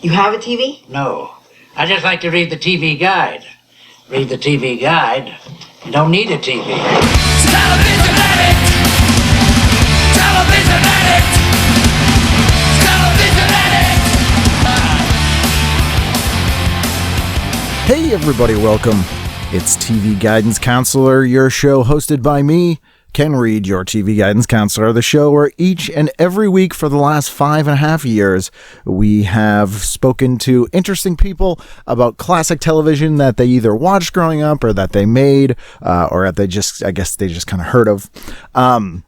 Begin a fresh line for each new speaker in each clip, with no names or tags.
You have a TV?
No. I just like to read the TV guide. Read the TV guide. You don't need a TV.
Television addict! Television addict! Television addict!
Hey everybody, welcome. It's TV Guidance Counselor, your show hosted by me, Ken Reed, your TV Guidance Counselor, the show where each and every week for the last 5.5 years, we have spoken to interesting people about classic television that they either watched growing up or that they made, or that they just kind of heard of. I'm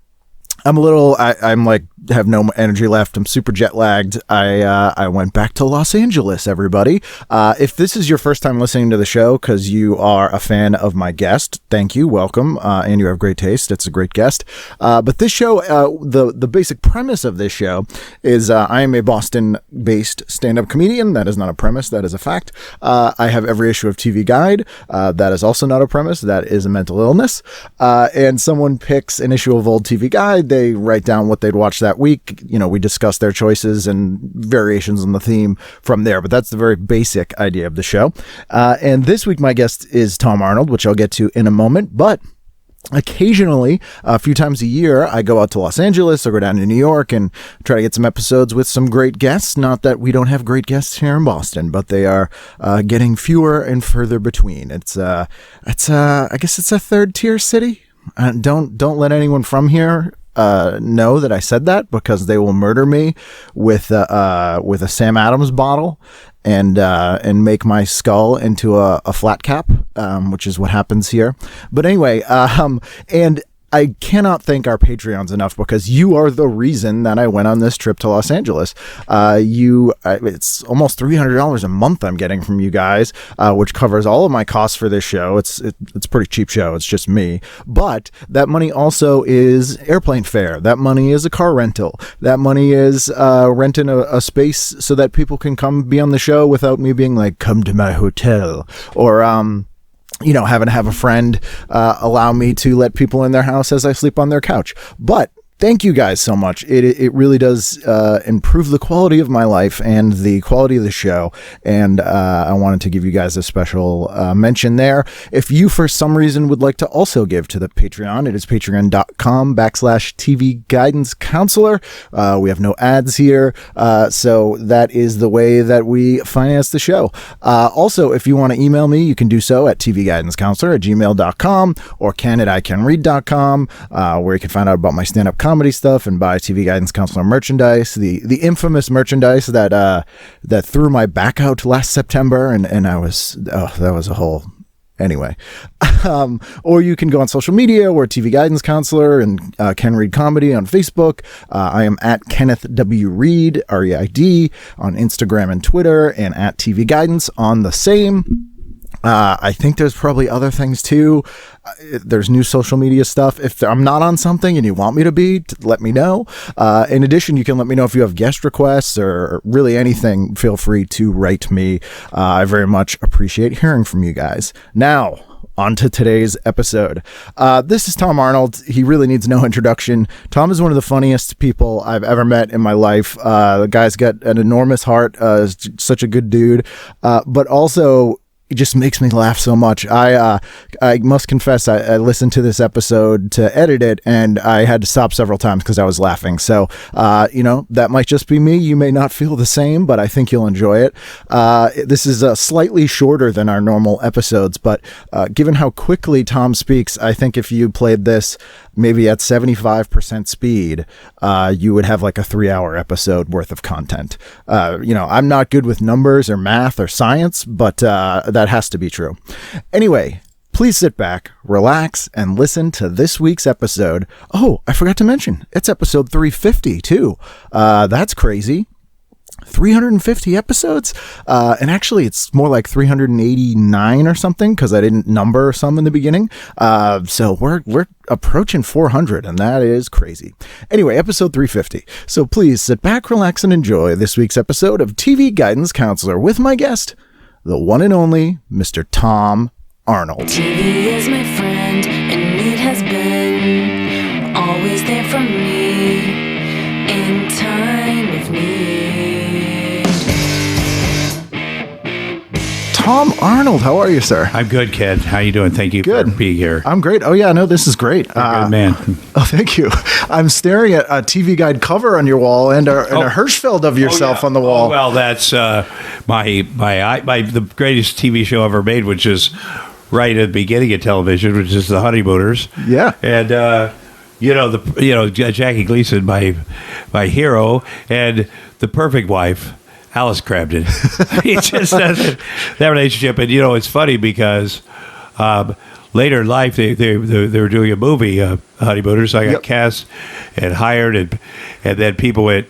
like, have no energy left. I'm super jet lagged. I went back to Los Angeles, everybody. If this is your first time listening to the show because you are a fan of my guest, thank you, welcome, and you have great taste. It's a great guest. But this show, the basic premise of this show is I am a Boston-based stand-up comedian. That is not a premise. That is a fact. I have every issue of TV Guide. That is also not a premise. That is a mental illness. And someone picks an issue of old TV Guide. They write down what they'd watch that week. You know, we discuss their choices and variations on the theme from there, but that's the very basic idea of the show. And this week, my guest is Tom Arnold, which I'll get to in a moment, but occasionally, a few times a year, I go out to Los Angeles or go down to New York and try to get some episodes with some great guests. Not that we don't have great guests here in Boston, but they are getting fewer and further between. I guess it's a third tier city. Don't let anyone from here know that I said that, because they will murder me with a Sam Adams bottle and make my skull into a flat cap, which is what happens here. But anyway, and I cannot thank our Patreons enough, because you are the reason that I went on this trip to Los Angeles. It's almost $300 a month I'm getting from you guys, which covers all of my costs for this show. It's a pretty cheap show. It's just me. But that money also is airplane fare. That money is a car rental. That money is renting a space so that people can come be on the show without me being like, come to my hotel, or having to have a friend allow me to let people in their house as I sleep on their couch. But thank you guys so much. It really does improve the quality of my life and the quality of the show. And I wanted to give you guys a special mention there. If you, for some reason, would like to also give to the Patreon, it is patreon.com/TV Guidance Counselor. We have no ads here. So that is the way that we finance the show. Also, if you want to email me, you can do so at tvguidancecounselor@gmail.com or ken@icanread.com, where you can find out about my stand-up comedy stuff and buy TV Guidance Counselor merchandise, the infamous merchandise that threw my back out last September, and that was a whole anyway. Or you can go on social media. We're TV Guidance Counselor and Ken Reed Comedy on Facebook. I am at Kenneth W. Reed, REID, on Instagram and Twitter, and at TV Guidance on the same. I think there's probably other things too. There's new social media stuff. If I'm not on something and you want me to be, let me know. In addition, you can let me know if you have guest requests or really anything. Feel free to write me. I very much appreciate hearing from you guys. Now, on to today's episode. This is Tom Arnold. He really needs no introduction. Tom is one of the funniest people I've ever met in my life. The guy's got an enormous heart, is such a good dude, but also it just makes me laugh so much. I must confess, I listened to this episode to edit it, and I had to stop several times because I was laughing. So, that might just be me. You may not feel the same, but I think you'll enjoy it. This is slightly shorter than our normal episodes, but given how quickly Tom speaks, I think if you played this maybe at 75% speed, you would have like a 3-hour episode worth of content. I'm not good with numbers or math or science, but that has to be true. Anyway, please sit back, relax, and listen to this week's episode. Oh, I forgot to mention, it's episode 350 too. That's crazy. 350 episodes, and actually it's more like 389 or something, because I didn't number some in the beginning. So we're approaching 400, and that is crazy. Anyway, episode 350. So please sit back, relax, and enjoy this week's episode of TV Guidance Counselor with my guest, the one and only Mr. Tom Arnold.
TV is my friend, and it has been always there for me in time of need.
Tom Arnold. How are you, sir?
I'm good, Ken. How you doing? Thank you for being here.
I'm great. Oh, yeah, no, this is great.
Good man.
Oh, thank you. I'm staring at a TV Guide cover on your wall and a Hirshfeld of yourself on the wall.
Oh, well, that's the greatest TV show ever made, which is right at the beginning of television, which is the Honeymooners.
Yeah.
And Jackie Gleason, my hero, and the perfect wife, Alice Trebek. He just doesn't that relationship, and it's funny because later in life they were doing a movie, Honeymooners. I got cast and hired, and then people went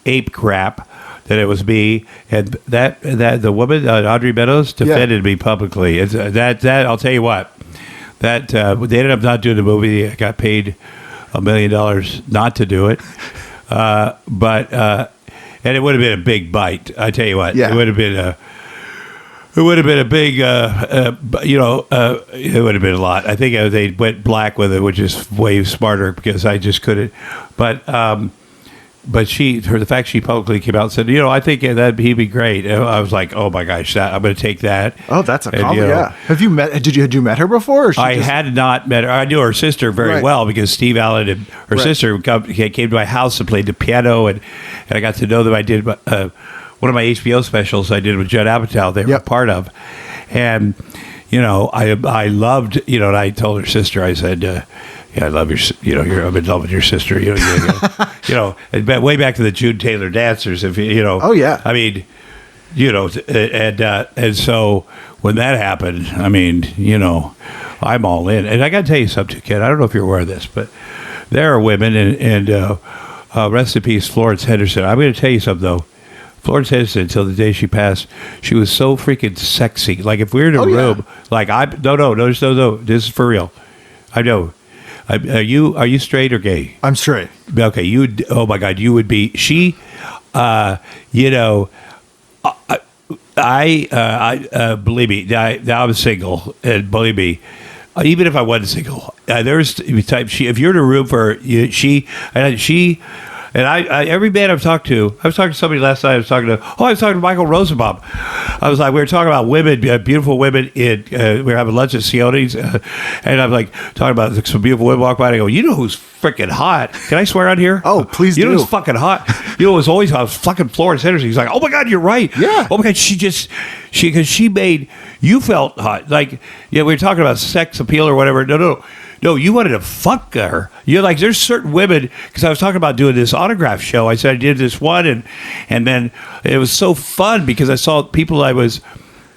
ape crap that it was me, and that the woman Audrey Meadows defended me publicly. It's, that I'll tell you what, that they ended up not doing the movie. I got paid $1 million not to do it, but. And it would have been a big bite. I tell you what, it would have been a big, it would have been a lot. I think they went black with it, which is way smarter because I just couldn't. But the fact she publicly came out and said, I think that he'd be great. And I was like, oh my gosh, I'm going to take that.
Oh, that's a compliment. Yeah. Have you met? Had you met her before? Or
I had not met her. I knew her sister very well because Steve Allen and her sister came to my house and played the piano, and I got to know them. I did one of my HBO specials I did with Judd Apatow. They were a part of, and I loved. And I told her sister, I said. I love your. I'm in love with your sister. Way back to the June Taylor dancers. If
Oh yeah.
I mean, and so when that happened, I mean, I'm all in. And I got to tell you something, Ken. I don't know if you're aware of this, but there are women, and rest in peace, Florence Henderson. I'm going to tell you something though. Florence Henderson, until the day she passed, she was so freaking sexy. Like if we were in a room, like no, this is for real. I know. Are you straight or gay?
I'm straight.
Okay, oh my God, you would be. She, I believe me. I'm single, and believe me, even if I wasn't single, there's type. If you're in a room for she. And I every man I've talked to, I was talking to somebody last night. I was talking to Michael Rosenbaum. I was like, we were talking about women, beautiful women. We were having lunch at Sione's, and I'm like talking about some beautiful women walk by. And I go, who's freaking hot? Can I swear on here?
Oh, please do.
You know who's fucking hot? It was always hot. It was fucking Florence Henderson. He's like, oh my God, you're right.
Yeah.
Oh my God, because she made you felt hot. Like we were talking about sex appeal or whatever. No, you wanted to fuck her. You're like, there's certain women, because I was talking about doing this autograph show. I said I did this one, and then it was so fun because I saw people that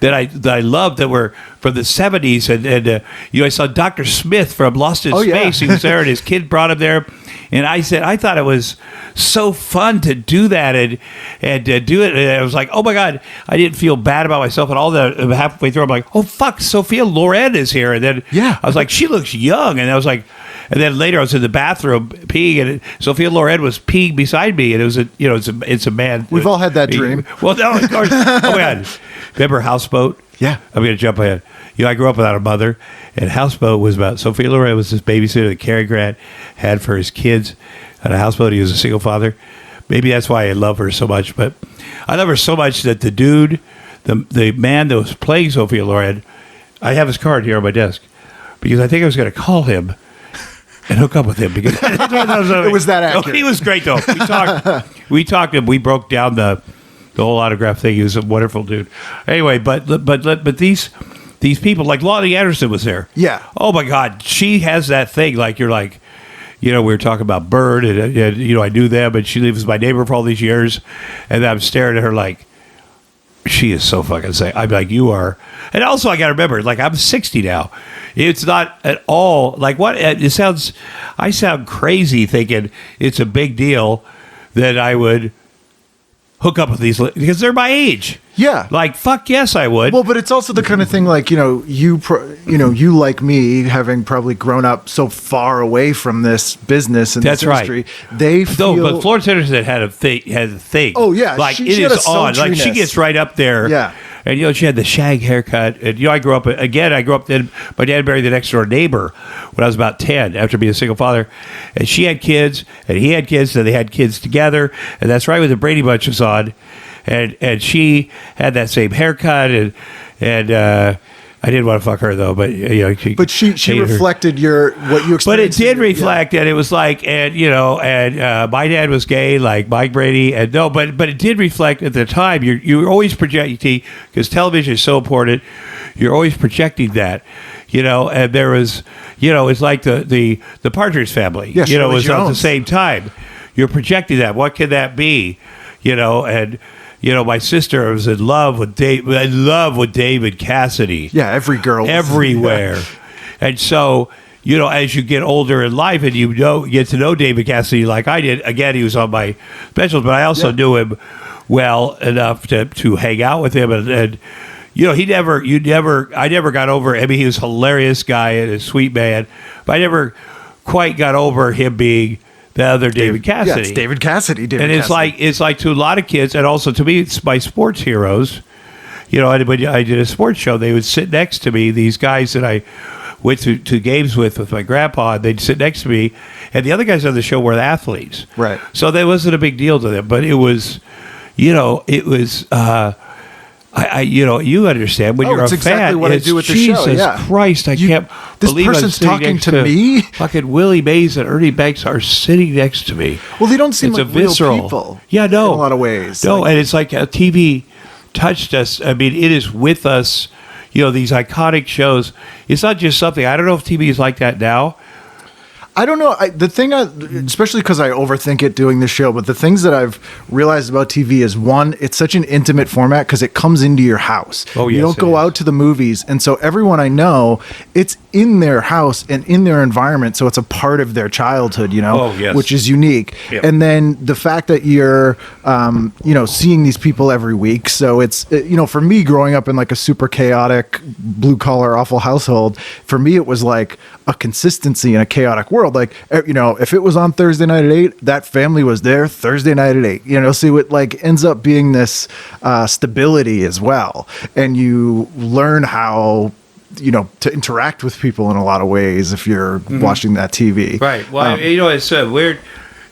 I loved that were from the 70s, and I saw Dr. Smith from Lost in Space. He was there, and his kid brought him there. And I said, I thought it was so fun to do that and do it. And I was like, oh my God, I didn't feel bad about myself. And all that halfway through, I'm like, oh fuck, Sophia Loren is here. And then I was like, she looks young. And I was like, and then later I was in the bathroom peeing, and Sophia Loren was peeing beside me. And it was it's a man.
We've all had that dream.
Well, no, of course. Oh my God, remember Houseboat?
Yeah.
I'm going to jump ahead. I grew up without a mother, and Houseboat was about Sophia Loren was this babysitter that Cary Grant had for his kids. At a Houseboat, he was a single father. Maybe that's why I love her so much. But I love her so much that the dude, the man that was playing Sophia Loren, I have his card here on my desk because I think I was going to call him and hook up with him because
it was that accurate.
He was great though. We talked and we broke down the whole autograph thing. He was a wonderful dude. Anyway, but these people, like Loni Anderson was there.
Yeah.
Oh my God, she has that thing. Like you're like, we were talking about Bird, and I knew them, and she was my neighbor for all these years, and I'm staring at her like, she is so fucking sick. I'm like, you are. And also, I got to remember, like, I'm 60 now. It's not at all like what it sounds. I sound crazy thinking it's a big deal that I would hook up with these because they're my age.
Yeah.
Like, fuck yes, I would.
Well, but it's also the kind of thing like, you like me, having probably grown up so far away from this business and
that's
this industry.
Right.
They feel...
No, but Florence Henderson had a thing.
Oh, yeah.
Like, it is on. Like, she gets right up there.
Yeah.
And, she had the shag haircut. And, I grew up then, my dad married the next door neighbor when I was about 10 after being a single father. And she had kids, and he had kids, and they had kids together. And that's right when the Brady Bunch was on. and she had that same haircut, and I didn't want to fuck her though, but
But she reflected what you experienced.
But it did reflect, and it was like, and my dad was gay, like Mike Brady, and but it did reflect at the time. You're always projecting, because television is so important. You're always projecting that, and there was, it's like the Partridge Family, was at the same time. You're projecting that. What could that be, and. My sister was in love with David Cassidy.
Yeah, every girl.
Everywhere. And so, as you get older in life and you get to know David Cassidy like I did, again, he was on my specials, but I also knew him well enough to hang out with him. And I never got over, I mean, he was a hilarious guy and a sweet man, but I never quite got over him being the other David Cassidy.
Yeah, it's David Cassidy.
And it's like to a lot of kids, and also to me, it's my sports heroes. When I did a sports show, they would sit next to me, these guys that I went to games with my grandpa, and they'd sit next to me, and the other guys on the show were athletes.
Right.
So that wasn't a big deal to them, but it was, you understand when you're a fan.
Exactly what I do with the show.
Jesus Christ, I can't
this
believe
person's talking to me.
Fucking Willie Mays and Ernie Banks are sitting next to me.
Well, they don't seem
It's
like
a visceral.
real people.
Yeah, no,
in a lot of ways.
No, and it's like TV touched us. I mean, it is with us. These iconic shows. It's not just something. I don't know if TV is like that now.
I don't know. Especially because I overthink it doing this show, but the things that I've realized about TV is, one, it's such an intimate format because it comes into your house.
Oh, yes,
you don't go out to the movies. And so everyone I know, it's in their house and in their environment. So it's a part of their childhood, which is unique.
Yep.
And then the fact that you're, seeing these people every week. So it's, for me growing up in like a super chaotic, blue collar, awful household, for me, it was like a consistency in a chaotic world. Like, if it was on Thursday night at 8, that family was there Thursday night at 8, so it like ends up being this stability as well. And you learn how, to interact with people in a lot of ways if you're watching that TV.
Right. Well, it's weird,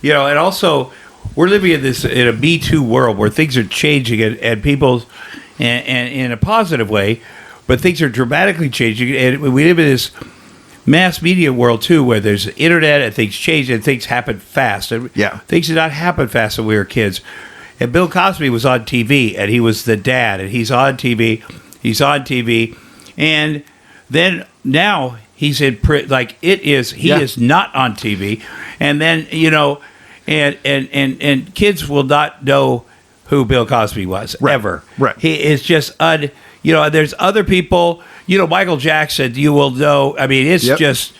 and also we're living in a Me Too world where things are changing and people, and in a positive way, but things are dramatically changing. And we live in this mass media world too, where there's the internet and things change and things happen fast. And things did not happen fast when we were kids. And Bill Cosby was on TV, and he was the dad, and he's on TV, and then now he's in print. Like he is not on TV, and then and kids will not know who Bill Cosby was ever.
Right.
He is just there's other people. Michael Jackson, you will know. I mean, it's just,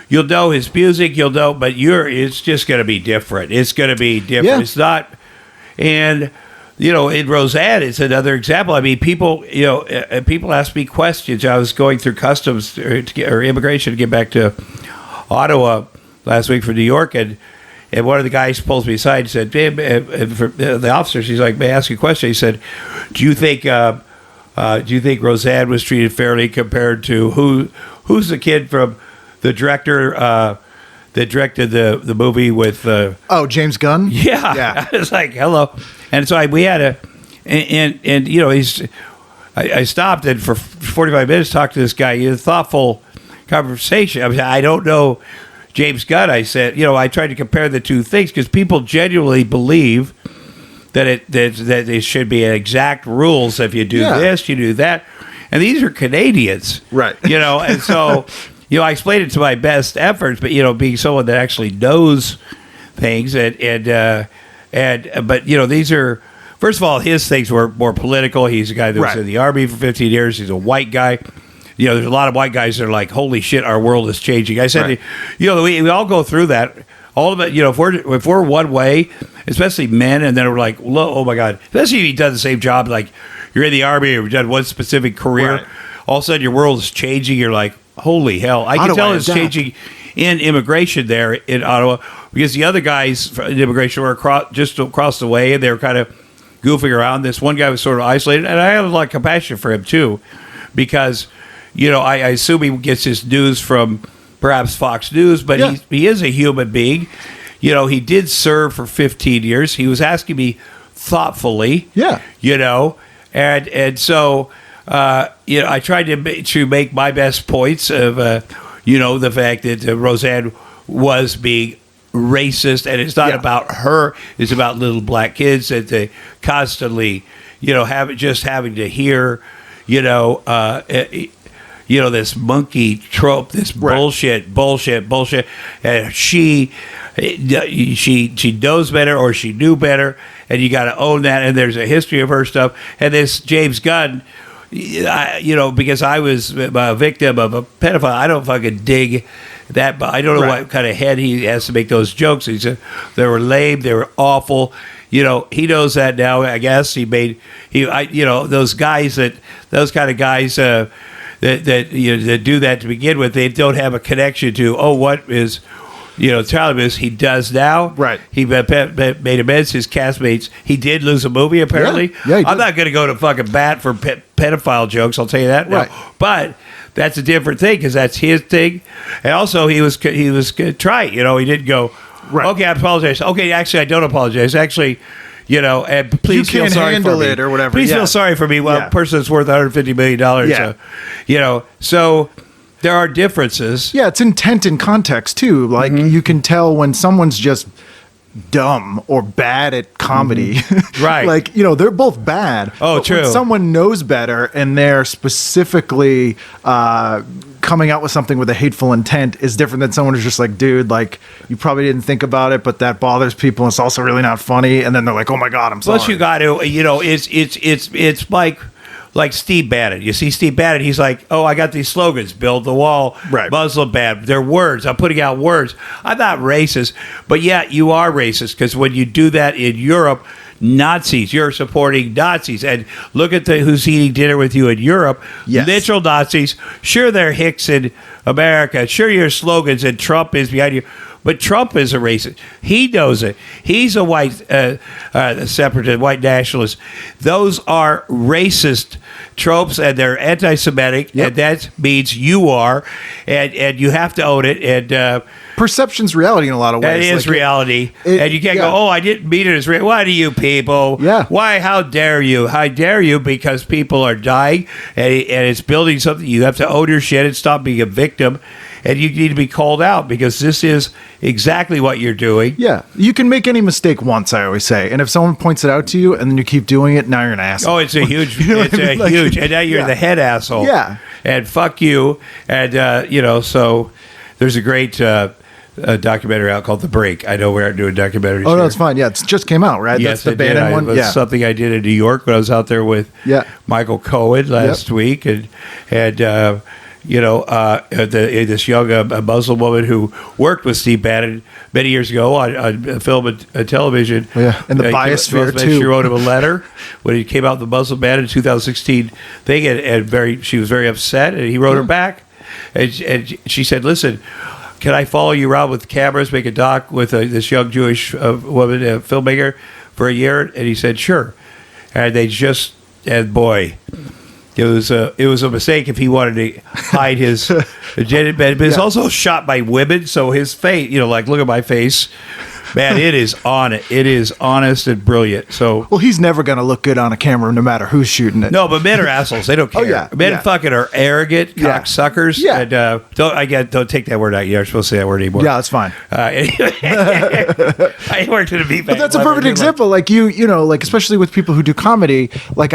you'll know his music, but it's just going to be different. It's going to be different.
Yeah.
It's not, and, in Roseanne, it's another example. I mean, people ask me questions. I was going through customs or immigration to get back to Ottawa last week from New York, and one of the guys pulls me aside and said, "Babe," the officer, she's like, "May I ask you a question?" He said, Do you think Roseanne was treated fairly compared to who's the kid from the director that directed the movie with
James Gunn?
Yeah. I was like, hello. And so we had I stopped and for 45 minutes talked to this guy. He had a thoughtful conversation. I mean, I don't know James Gunn. I said, I tried to compare the two things because people genuinely believe that there should be exact rules. If you do this, you do that. And these are Canadians. Right. And so, I explained it to my best efforts, but, being someone that actually knows things but, these are, first of all, his things were more political. He's a guy that was in the Army for 15 years. He's a white guy. There's a lot of white guys that are like, holy shit, our world is changing. I said, we all go through that. All of it, if we're one way, especially men, and then we're like, oh my God, especially if you've done the same job, like you're in the Army or you've done one specific career, all of a sudden your world is changing. You're like, holy hell. I can tell it's changing in immigration there in Ottawa because the other guys in immigration were just across the way and they were kind of goofing around. This one guy was sort of isolated, and I had a lot of compassion for him too because, I assume he gets his news from perhaps Fox News, but he is a human being. He did serve for 15 years. He was asking me thoughtfully.
Yeah.
And so I tried to make my best points of the fact that Roseanne was being racist, and it's not about her, it's about little black kids that they constantly having to hear this monkey trope, this bullshit, and she knows better, or she knew better, and you got to own that. And there's a history of her stuff. And this James Gunn, because I was a victim of a pedophile, I don't fucking dig that. But I don't know what kind of head he has to make those jokes. He said they were lame, they were awful. He knows that now. I guess those kind of guys that do that to begin with, they don't have a connection to what is telling us he does now.
Right.
He made amends. His castmates. He did lose a movie apparently.
Yeah,
I'm not going to go to fucking bat for pedophile jokes. I'll tell you that.
Right.
Now. But that's a different thing, because that's his thing. And also he was trying. He didn't go. Right. Okay, I apologize. Okay, actually, I don't apologize. Actually. And please
you
feel
can't
sorry
handle
for me.
it or whatever.
Please feel sorry for me. Well, a person that's worth $150 million.
Yeah.
So there are differences.
Yeah, it's intent and context too. Like you can tell when someone's just dumb or bad at comedy.
Right.
Like, they're both bad.
Oh,
but
true.
When someone knows better and they're specifically coming out with something with a hateful intent is different than someone who's just like, dude, like, you probably didn't think about it, but that bothers people and it's also really not funny. And then they're like, oh my God, I'm sorry.
Plus you got to, it's like Steve Bannon. You see Steve Bannon, he's like, oh, I got these slogans, build the wall, Muslim ban. They're words. I'm putting out words. I'm not racist, but yeah, you are racist, because when you do that in Europe, Nazis, you're supporting Nazis. And look at who's eating dinner with you in Europe.
Yes.
Literal Nazis. Sure, they're hicks in America. Sure, your slogans and Trump is behind you. But Trump is a racist. He knows it. He's a white separatist, white nationalist. Those are racist tropes, and they're anti-Semitic, and that means you are, and you have to own it. And
perception's reality in a lot of ways.
That is reality. And you can't go, oh, I didn't mean it as real. Why do you people?
Yeah.
Why? How dare you? How dare you? Because people are dying, and it's building something. You have to own your shit and stop being a victim. And you need to be called out, because this is exactly what you're doing.
Yeah. You can make any mistake once, I always say. And if someone points it out to you and then you keep doing it, now you're an asshole.
Oh, it's a huge, huge. And now you're the head asshole.
Yeah.
And fuck you. And, so there's a great documentary out called The Break. I know we aren't doing documentaries.
Oh, no, it's fine. Yeah, it just came out, right?
Yes,
that's the Bannon one.
It was something I did in New York when I was out there with Michael Cohen last week. And this young Muslim woman who worked with Steve Bannon many years ago on film and television.
Yeah, and the biosphere too.
She wrote him a letter when he came out the Muslim ban in 2016 thing, and she was very upset, and he wrote her back, and she said, "Listen, can I follow you around with cameras, make a doc with this young Jewish woman, filmmaker, for a year?" And he said, "Sure." And boy. It was a mistake if he wanted to hide his agenda, but it's also shot by women, so his face, look at my face. Man, it is on it. It is honest and brilliant. So,
well, he's never going to look good on a camera, no matter who's shooting it.
No, but men are assholes. They don't care.
Oh, yeah.
Men fucking are arrogant cocksuckers.
Yeah.
And don't take that word out. You're not supposed to say that word anymore.
Yeah, that's fine.
I worked in a beat.
But that's a perfect example. Like especially with people who do comedy. Like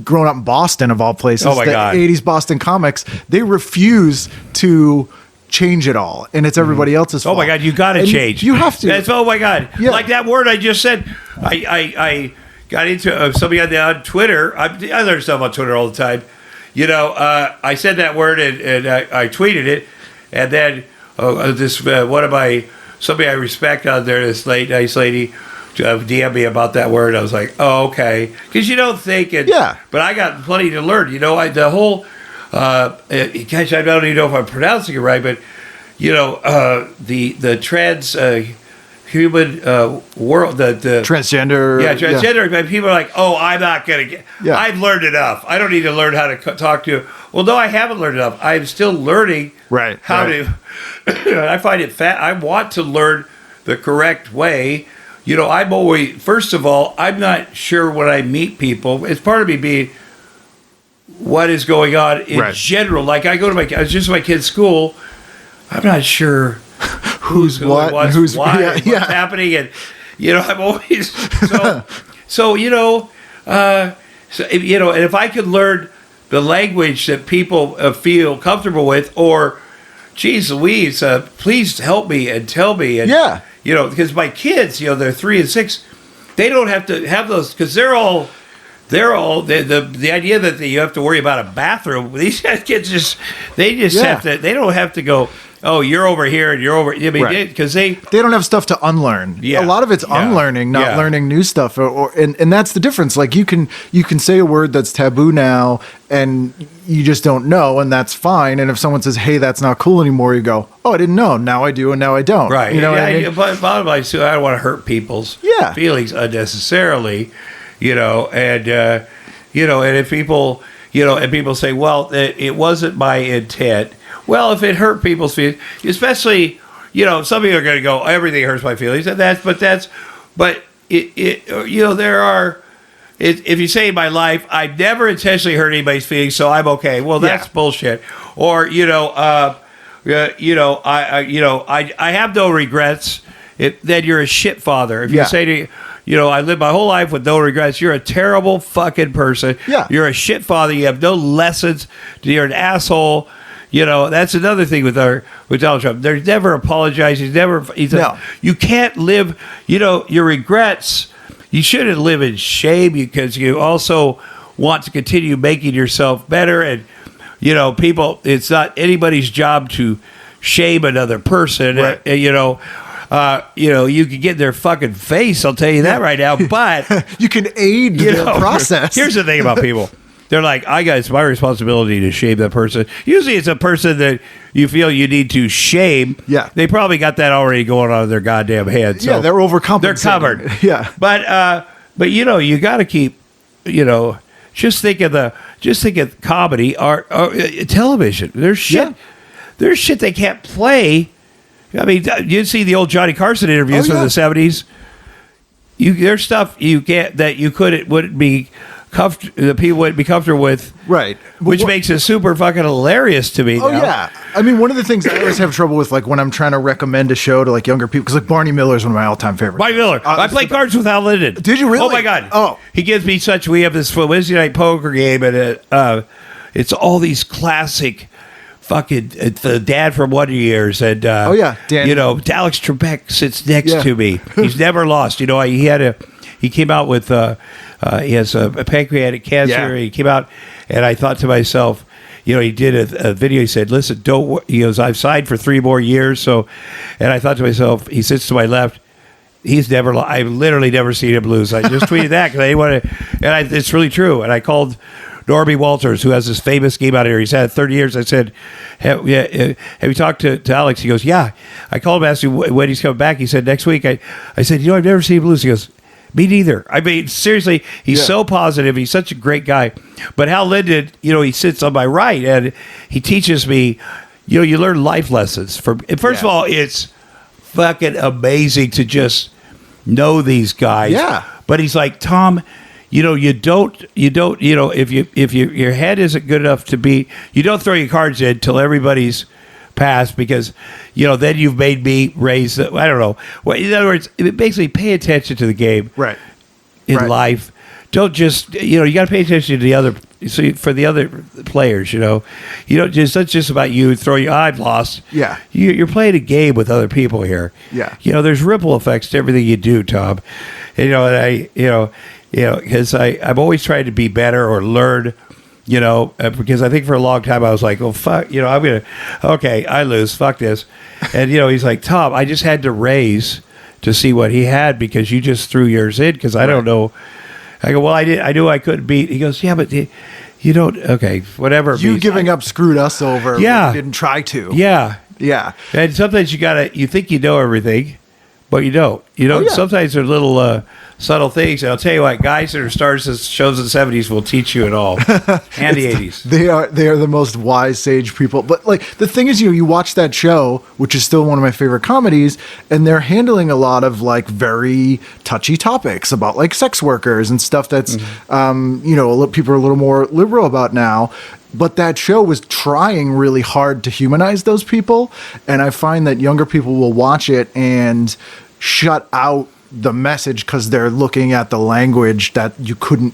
growing up in Boston, of all places,
oh my God,
80s Boston comics, they refuse to change it all, and it's everybody else's fault.
Oh my God, you got to change.
You have to.
Oh my God,
yeah.
Like that word I just said. I got into somebody on Twitter. I learn stuff on Twitter all the time. I said that word and I tweeted it, and then somebody I respect out there, this nice lady, DM me about that word. I was like, oh, okay, because you don't think it.
Yeah.
But I got plenty to learn. The whole. Gosh, I don't even know if I'm pronouncing it right, but the trans human world, the
transgender,
transgender. Yeah. People are like, oh, I'm not gonna get. Yeah. I've learned enough. I don't need to learn how to talk to you. Well, no, I haven't learned enough. I'm still learning how to. I find it I want to learn the correct way. I'm always, first of all, I'm not sure when I meet people. It's part of me being what is going on in general. Like I was just at my kid's school. I'm not sure who's what's happening, and I'm always so and if I could learn the language that people feel comfortable with, or geez Louise, please help me and tell me, and because my kids, they're 3 and 6, they don't have to have those because they're all the idea that you have to worry about a bathroom. These kids have to. They don't have to go. Oh, you're over here and you're over. I mean, because they
don't have stuff to unlearn.
Yeah.
A lot of it's unlearning, not learning new stuff. And that's the difference. Like you can say a word that's taboo now, and you just don't know, and that's fine. And if someone says, "Hey, that's not cool anymore," you go, "Oh, I didn't know. Now I do, and now I don't."
Right.
What I mean?
But bottom line, too, I don't want to hurt people's feelings unnecessarily. And if people, and people say, "Well, it wasn't my intent." Well, if it hurt people's feelings, especially, some people are going to go, everything hurts my feelings, and there are, if you say in my life, I've never intentionally hurt anybody's feelings, so I'm okay. Well, that's bullshit. Or, I have no regrets. Then you're a shit father. If you say to I lived my whole life with no regrets, you're a terrible fucking person. Yeah. You're a shit father. You have no lessons. You're an asshole. That's another thing with Donald Trump. There's never apologizing. You can't live, your regrets. You shouldn't live in shame because you also want to continue making yourself better. And, people, it's not anybody's job to shame another person. Right. You can get in their fucking face. I'll tell you that right now. But
you can aid the process.
Here's the thing about people. They're like, it's my responsibility to shame that person. Usually it's a person that you feel you need to shame. Yeah. They probably got that already going on in their goddamn head. So
they're overcompensating.
They're covered.
Yeah.
But you got to keep, just think of comedy or television. There's shit they can't play. I mean, you see the old Johnny Carson interviews from the 70s. There's stuff you can't, that you wouldn't be the people wouldn't be comfortable with,
right?
Which makes it super fucking hilarious to me.
Oh yeah, I mean, one of the things I always have trouble with, like when I'm trying to recommend a show to like younger people, because like Barney Miller is one of my all-time favorites.
Barney Miller, I played cards with Hal Linden.
Did you really?
Oh my god!
Oh,
he gives me such. We have this Wednesday night poker game, and it's all these classic. Fucking the dad from Wonder Years, and
Dan.
Alex Trebek sits next to me. He's never lost. He came out with he has a pancreatic cancer. Yeah. He came out, and I thought to myself, he did a video. He said, "Listen, don't." He goes, "I've signed for 3 more years." So, and I thought to myself, he sits to my left. He's never. I've literally never seen him lose. I just tweeted that because I didn't want to, and it's really true. And I called Norby Walters, who has this famous game out here. He's had 30 years. I said, have you talked to Alex? He goes, yeah. I called him, asked him when he's coming back. He said, next week. I said, I've never seen him lose. He goes, me neither. I mean, seriously, he's so positive. He's such a great guy. But Hal Linden, he sits on my right, and he teaches me, you learn life lessons. First of all, it's fucking amazing to just know these guys. Yeah. But he's like, Tom, you don't, if your head isn't good enough to be, you don't throw your cards in till everybody's passed because, then you've made me raise the, I don't know. Well, in other words, basically pay attention to the game.
Right.
In life. Don't just, you got to pay attention to the other, for the other players, you don't just, that's just about you throwing, I've lost. Yeah. You're playing a game with other people here. Yeah. There's ripple effects to everything you do, Tom. And, because I'm always trying to be better or learn, because I think for a long time I was like, oh, fuck, I lose, fuck this. And, he's like, Tom, I just had to raise to see what he had because you just threw yours in because I don't know. I go, well, I knew I couldn't beat. He goes, yeah, but you don't, okay, whatever.
You giving up screwed us over. Yeah. We didn't try to.
Yeah.
Yeah.
And sometimes you think you know everything. but you don't. You know,
Oh, yeah.
sometimes there are little subtle things. And I'll tell you what, guys that are stars of shows in the 70s will teach you it all. And the 80s.
They are the most wise, sage people. But like the thing is, you watch that show, which is still one of my favorite comedies, and they're handling a lot of like very touchy topics about like sex workers and stuff that's people are a little more liberal about now. But that show was trying really hard to humanize those people, and I find that younger people will watch it and shut out the message because they're looking at the language that you couldn't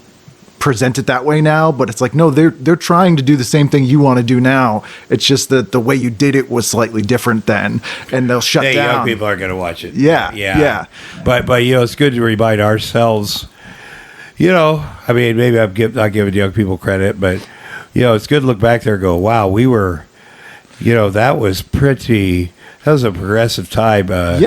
present it that way now. But it's like, no, they're trying to do the same thing you want to do now. It's just that the way you did it was slightly different then, and they'll shut down.
Young people are going to watch it.
Yeah.
But it's good to remind ourselves. I mean, maybe I'm not giving young people credit, but it's good to look back there and go, wow, we were, that was a progressive time.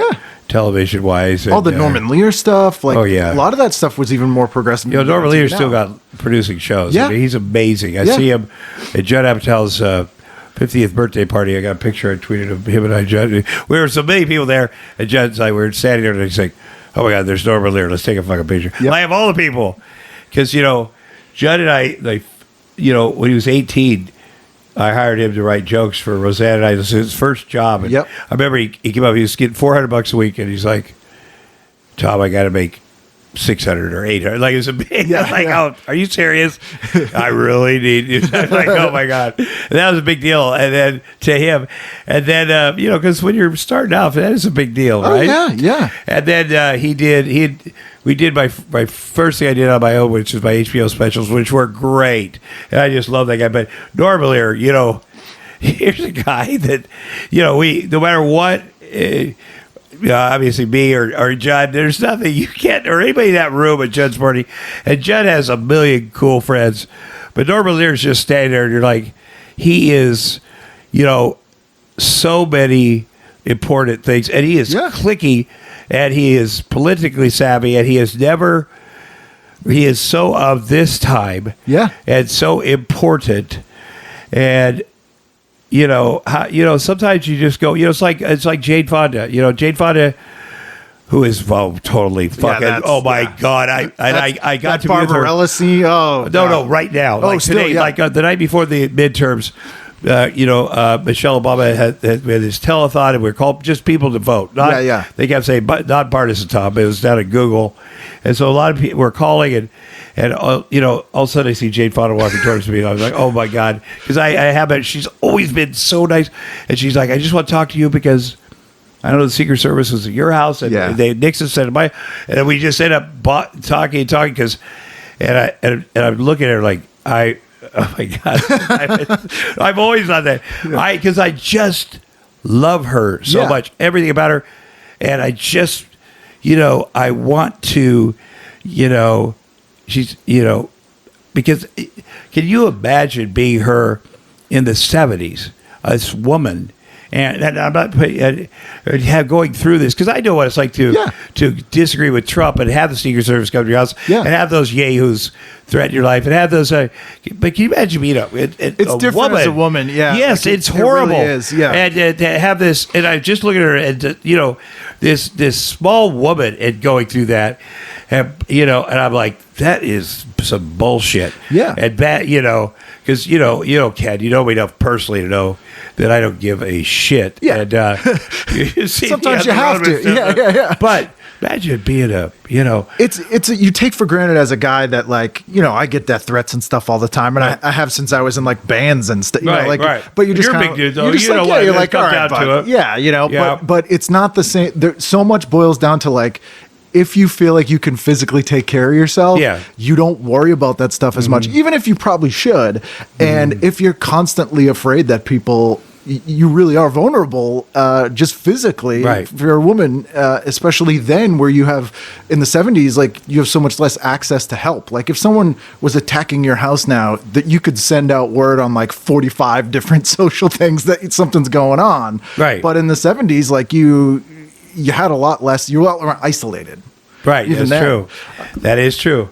Television wise,
all the Norman Lear stuff, like
a
lot of that stuff was even more progressive.
Norman Lear still got producing shows.
Yeah.
I mean, he's amazing. I see him at Judd Apatow's 50th birthday party. I got a picture. I tweeted of him and I. Judd. We were so many people there, and Judd's like, we were standing there, and he's like, "Oh my God, there's Norman Lear. Let's take a fucking picture."
Yep.
I have all the people because Judd and I, like, when he was 18. I hired him to write jokes for Roseanne and I. This was his first job. And I remember he came up, he was getting $400 a week, and he's like, Tom, I got to make 600 or 800. Like, it was a big, oh, are you serious? I really need you. I was like, oh my God. And that was a big deal. And then to him, and then, because when you're starting off, that is a big deal, right?
Yeah.
And then we did my first thing I did on my own, which is my HBO specials, which were great. And I just love that guy. But Norman Lear, here's a guy that, no matter what, obviously me or Judd, there's nothing you can't, or anybody in that room at Judd's party. And Judd has a million cool friends. But Norman Lear's just standing there and you're like, he is, so many important things. And he is clicky. And he is politically savvy, and he is so of this time, and so important, and sometimes you just go, it's like Jane Fonda, Jane Fonda, who is totally fucking, oh my God, I got to
Barbarella scene.
No, right now, like
still,
today, like the night before the midterms. Michelle Obama had his telethon, and we were called just people to vote. They kept saying, but not partisan, Tom. It was down at Google, and so a lot of people were calling, and all of a sudden I see Jane Fonda walking towards me, and I was like, oh my God, because I haven't. She's always been so nice, and she's like, I just want to talk to you because I know the Secret Service was at your house, and Nixon said my, and then we just ended up talking because, and I'm looking at her like oh my God! I've always done that. Because I just love her so much, everything about her, and I just, I want to, she's, because can you imagine being her in the 70s, this woman? And I'm not going through this because I know what it's like to disagree with Trump and have the Secret Service come to your house and have those yahoos threaten your life and have those. But can you imagine being
it's different
woman?
As a woman,
Yes, it's horrible.
It really is,
And to have this, and I just look at her and this small woman and going through that, and I'm like, that is some bullshit.
Yeah,
and bad, because Ken, you know me enough personally to know that I don't give a shit.
Yeah.
And you see
sometimes you have to. Yeah.
But imagine being
it's you take for granted as a guy that I get death threats and stuff all the time, and I have since I was in like bands and stuff.
Right.
But you just
you're
kinda,
a big dude, though.
You're just all right,
to it.
But it's not the same. There, so much boils down to like, if you feel like you can physically take care of yourself, you don't worry about that stuff as much, even if you probably should. And if you're constantly afraid that people, you really are vulnerable, just physically, if you're a woman, especially then where you have, in the 70s, like you have so much less access to help. Like if someone was attacking your house now, that you could send out word on like 45 different social things that something's going on.
Right.
But in the 70s, like you had a lot less, you were a lot more isolated.
Right. That's true. That is true.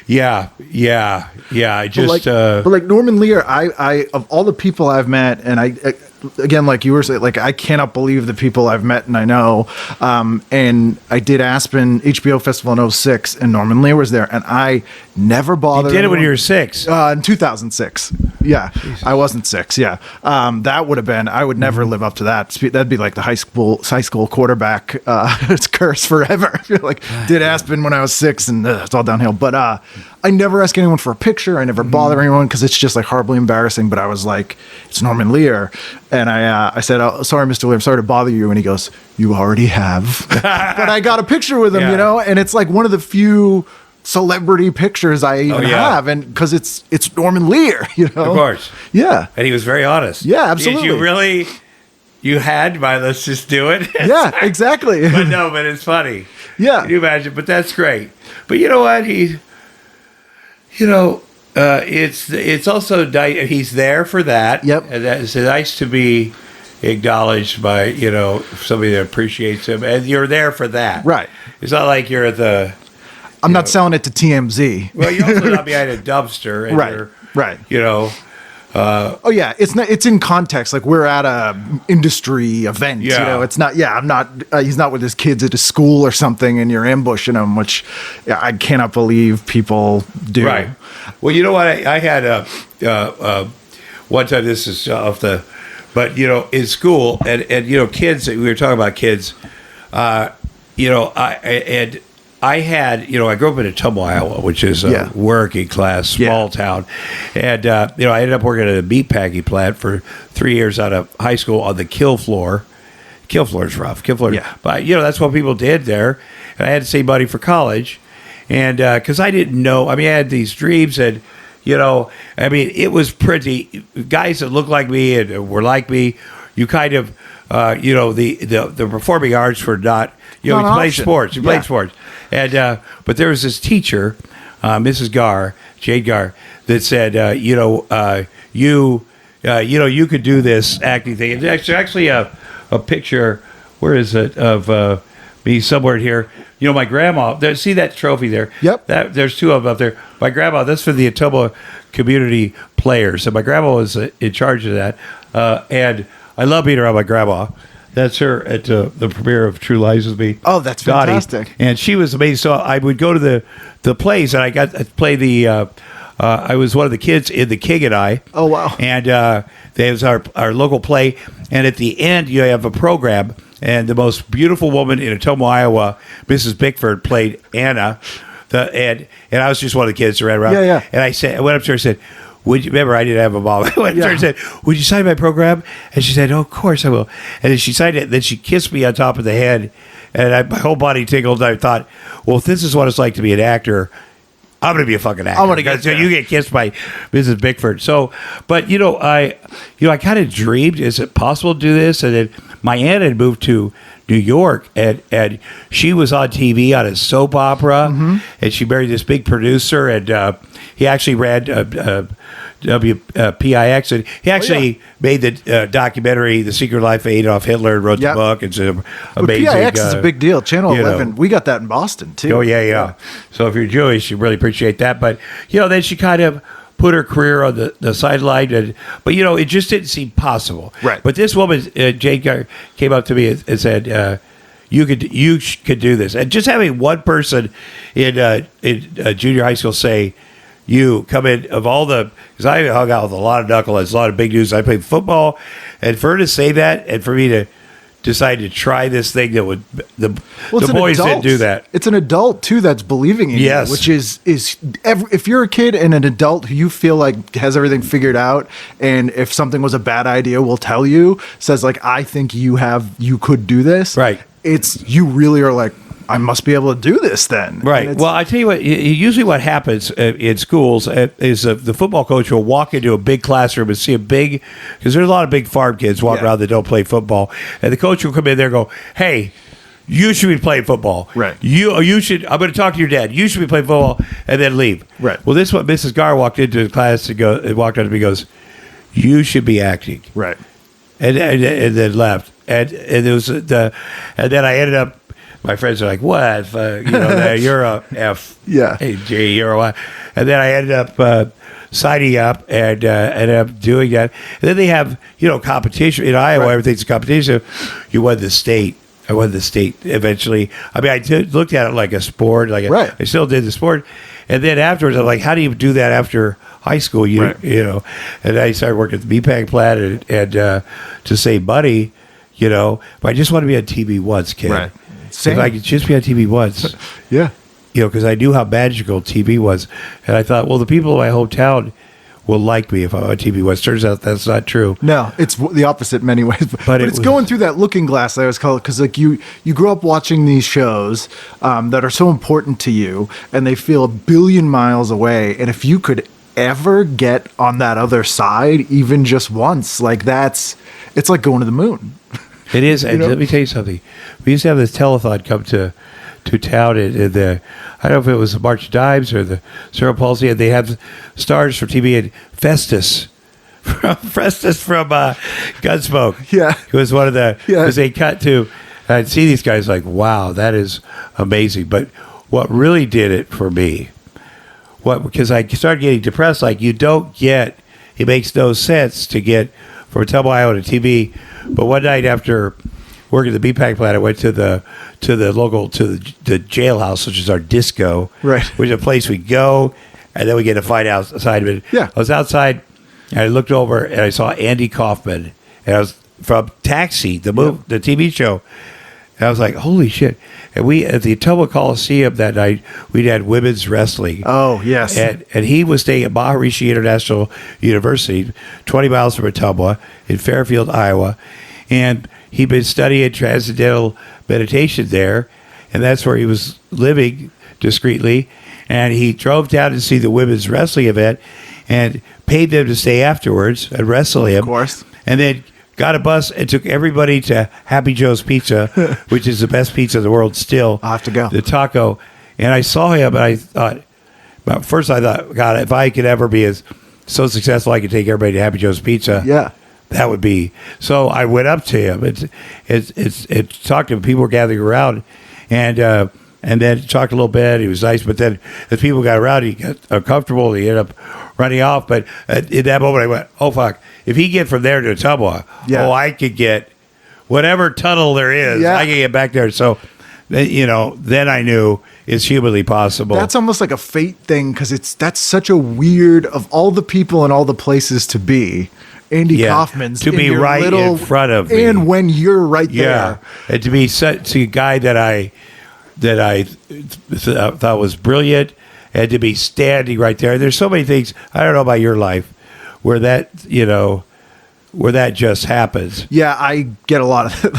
Yeah. I just,
but like Norman Lear, I of all the people I've met, and again, like you were saying, like I cannot believe the people I've met and I know. And I did Aspen HBO Festival in 06, and Norman Lear was there, and I never bothered.
You did it when you were 6.
In 2006. Yeah, Jesus. I wasn't 6. Yeah, that would have been. I would never live up to that. That'd be like the high school quarterback. It's curse forever. Like did Aspen when I was 6, and it's all downhill. But I never ask anyone for a picture. I never bother anyone because it's just like horribly embarrassing. But I was like, it's Norman Lear, and I said, oh, sorry, Mr. Lear, I'm sorry to bother you. And he goes, you already have. But I got a picture with him,
Yeah.
you know, and it's like one of the few celebrity pictures I even have, and because it's Norman Lear, you know.
Of course.
Yeah.
And he was very honest.
Yeah, absolutely.
Did you really? You had my let's just do it.
Yeah, exactly.
but it's funny.
Yeah.
Can you imagine? But that's great. But you know what? It's also he's there for that.
Yep.
And it's nice to be acknowledged by somebody that appreciates him, and you're there for that.
Right.
It's not like you're at the.
I'm not selling it to TMZ.
Well, you're also not behind a dumpster. And
Right.
You're,
Right.
Oh
yeah, it's in context. Like we're at a industry event.
Yeah.
You know, it's not. Yeah, I'm not. He's not with his kids at a school or something, and you're ambushing him, which I cannot believe people do.
Right. Well, you know what? I had one time. This is off the, but in school and kids. We were talking about kids. I grew up in Ottumwa, Iowa, which is a working class small town, and I ended up working at a meatpacking plant for 3 years out of high school on the kill floor. Kill floor is rough. Kill floor, but that's what people did there. And I had to save money for college, and because I didn't know, I had these dreams, and it was pretty. Guys that looked like me and were like me, you kind of. The performing arts were not. You played sports. You played sports, and but there was this teacher, Mrs. Jade Gar, that said, you could do this acting thing. It's actually a picture. Where is it of me somewhere here? My grandma. See that trophy there?
Yep.
There's 2 of them up there. My grandma. That's for the Ottumwa community players. So my grandma was in charge of that, and. I love being around my grandma. That's her at the premiere of True Lies with Me.
Oh, that's
Dottie.
fantastic.
And she was amazing. So I would go to the plays, and I got to play the. I was one of the kids in The King and I.
Oh, wow.
And there was our local play, and at the end you have a program, and the most beautiful woman in Ottumwa, Iowa, Mrs. Bickford, played Anna. And I was just one of the kids that ran around.
Yeah.
And I went up to her and said. Remember, I didn't have a mom. I went to her and said, would you sign my program? And she said, oh, of course I will. And then she signed it. And then she kissed me on top of the head. And my whole body tingled. And I thought, well, if this is what it's like to be an actor, I'm going to be a fucking actor.
I'm going to get there.
You get kissed by Mrs. Bickford. So, but, I kind of dreamed, is it possible to do this? And then my aunt had moved to New York, and she was on TV on a soap opera, and she married this big producer, and he actually ran WPIX, and he actually made the documentary "The Secret Life of Adolf Hitler" and wrote the book. It's amazing.
PIX is a big deal. Channel 11, we got that in Boston too.
Oh yeah. So if you're Jewish, you really appreciate that. But then she kind of put her career on the sideline, but it just didn't seem possible.
Right.
But this woman, Jade, came up to me and said, "You could do this." And just having one person in junior high school say, "You come in," of all the, because I hung out with a lot of knuckleheads, a lot of big dudes. I played football, and for her to say that, and for me to decide to try this thing that would the boys didn't do that.
It's an adult too that's believing in you, which is if you're a kid and an adult who you feel like has everything figured out, and if something was a bad idea will tell you, says like, I think you could do this.
Right.
It's, you really are like, I must be able to do this then.
Right. Well, I tell you what, usually what happens in schools is the football coach will walk into a big classroom and see a big, because there's a lot of big farm kids walking around that don't play football. And the coach will come in there and go, hey, you should be playing football.
Right.
You should, I'm going to talk to your dad. You should be playing football, and then leave.
Right.
Well, this is what Mrs. Gar walked into the class and walked up to me and goes, you should be acting.
Right.
And then left. And there was and then I ended up, my friends are like, what? You're a F.
Yeah.
A G, you're a Y. And then I ended up signing up and ended up doing that. And then they have, competition. In Iowa, everything's a competition. You won the state. I won the state eventually. I mean, looked at it like a sport. I still did the sport. And then afterwards, I'm like, how do you do that after high school? And I started working at the BPAC plant and to save money, but I just want to be on TV once, kid.
Right.
If I could just be on TV once.
Yeah.
Because I knew how magical TV was. And I thought, well, the people in my hometown will like me if I'm on TV once. Turns out that's not true.
No, it's the opposite in many ways. But it's going through that looking glass that I was called, because you grew up watching these shows that are so important to you, and they feel a billion miles away. And if you could ever get on that other side, even just once, it's like going to the moon.
It is. And let me tell you something. We used to have this telethon come to town in the, I don't know if it was the March of Dimes or the Cerebral Palsy, and they have stars for TV, and Festus from Gunsmoke.
Yeah.
He was one of the, because they cut to, I'd see these guys like, wow, that is amazing. But what really did it for me, because I started getting depressed, it makes no sense to get from Tubbo, Iowa to TV. But one night after working at the BPAC plant, I went to the local the jailhouse, which is our disco,
right?
Which is a place we go, and then we get to fight outside of it.
Yeah,
I was outside, and I looked over, and I saw Andy Kaufman, and I was from Taxi, the TV show, and I was like, holy shit! And we at the Atomo Coliseum that night, we had women's wrestling.
Oh yes,
and he was staying at Maharishi International University, 20 miles from Atomo in Fairfield, Iowa, and he'd been studying transcendental meditation there, and that's where he was living discreetly. And he drove down to see the women's wrestling event and paid them to stay afterwards and wrestle him.
Of course.
And then got a bus and took everybody to Happy Joe's Pizza, which is the best pizza in the world still.
I'll have to go.
The taco. And I saw him, and I thought, God, if I could ever be so successful, I could take everybody to Happy Joe's Pizza.
Yeah.
That would be. So I went up to him and talked to him. People were gathering around, and then talked a little bit. He was nice, but then as people got around, he got uncomfortable. He ended up running off. But in that moment, I went, "Oh fuck! If he get from there to Tumwa, I could get whatever tunnel there is.
Yeah.
I can get back there." So, then I knew it's humanly possible.
That's almost like a fate thing, because that's such a weird, of all the people and all the places to be. Andy Kaufman's
to be right in front of me,
and when you're right there,
and to be such a guy that I thought was brilliant, and to be standing right there. There's so many things, I don't know about your life, where that just happens.
Yeah, I get a lot of it.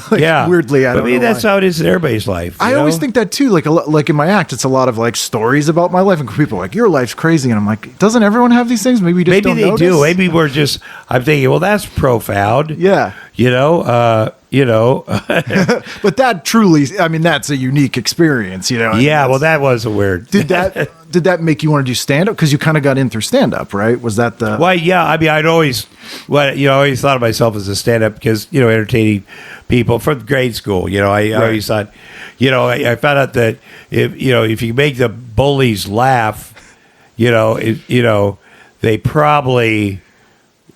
Weirdly, I don't know
that's
why.
how it is in everybody's life.
I always think that too. Like in my act, it's a lot of stories about my life, and people are like, your life's crazy, and I'm like, doesn't everyone have these things? Maybe we just don't
they
notice?
do. Maybe we're just. I'm thinking, well, that's profound.
Yeah. But that truly, that's a unique experience.
Yeah. Well, that was a weird.
Did that make you want to do stand up? Because you kind of got into stand up, right? Was that the?
Well, yeah. I'd always thought of myself as a stand up because entertaining people from grade school. I always thought, I found out that if you make the bullies laugh, they probably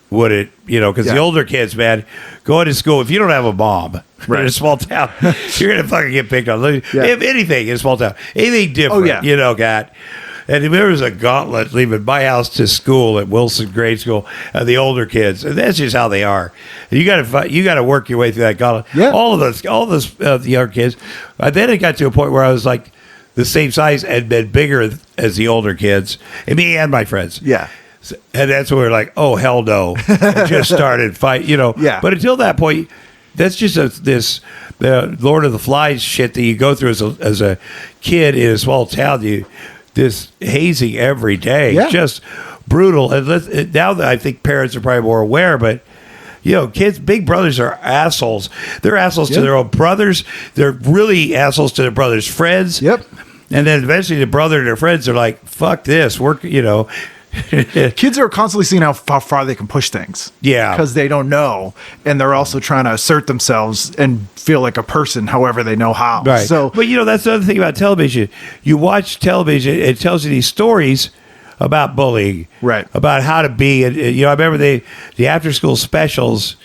wouldn't, because the older kids, man, going to school, if you don't have a mom in a small town, you're going to fucking get picked on. If anything in a small town, anything different, God. And there was a gauntlet leaving my house to school at Wilson Grade School, the older kids, and that's just how they are. And you got to work your way through that gauntlet. Yeah. All those the younger kids. Then it got to a point where I was like the same size and been bigger as the older kids, and me and my friends.
Yeah.
And that's where we're like, oh hell no! I just started fight,
Yeah.
But until that point, that's just this Lord of the Flies shit that you go through as a kid in a small town. This hazing every day, just brutal. And now that I think parents are probably more aware, but kids, big brothers are assholes. They're assholes to their own brothers. They're really assholes to their brothers' friends.
Yep.
And then eventually the brother and their friends are like, fuck this.
Kids are constantly seeing how far they can push things.
Yeah.
Because they don't know. And they're also trying to assert themselves and feel like a person however they know how.
Right.
So,
but that's the other thing about television. You watch television, it tells you these stories about bullying.
Right.
About how to be. I remember the after school specials